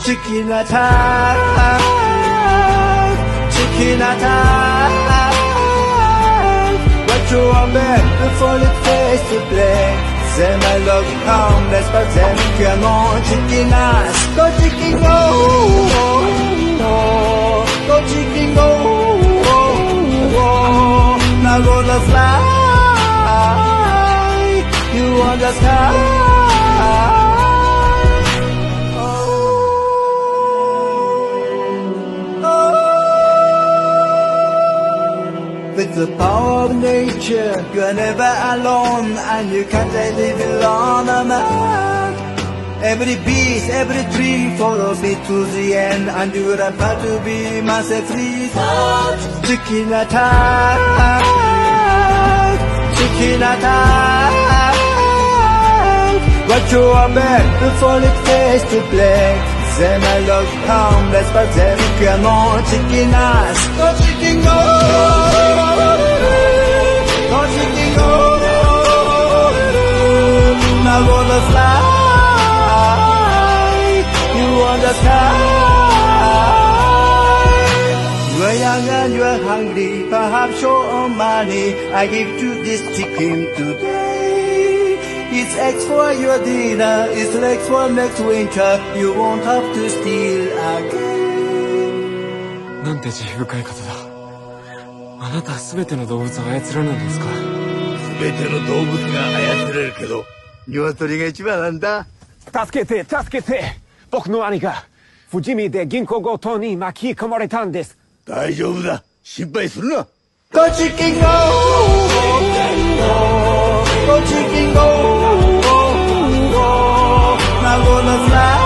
chicken attack, chicken attack. What you want back before it face to black. Say my love harmless, but then come on, chicken ass. Go chicken go, go chicken go. Now gonna fly, you on the sky. With the power of nature, you're never alone, and you can't live alone, man. Every beast, every tree follows me to the end, and you're about to be myself free. Chicken attack, chicken attack. What you are back before it fades to black. Say my love harmless, but then come on, chicken ass. Go chicken go, go chicken go. Now gonna fly, you on the sky. You're young and you're hungry, perhaps short money. I give you this chicken today. It's eggs for your dinner, it's legs for next winter. You won't have to steal again. なんて慈悲深い方だ。あなたは全ての動物を操られるんですか？全ての動物が操られるけど、鶏が一番なんだ。助けて、助けて。僕の兄が富士見で銀行強盗に巻き込まれたんです。大丈夫だ。心配するな。Go chicken go, go chicken go. Now gonna fly.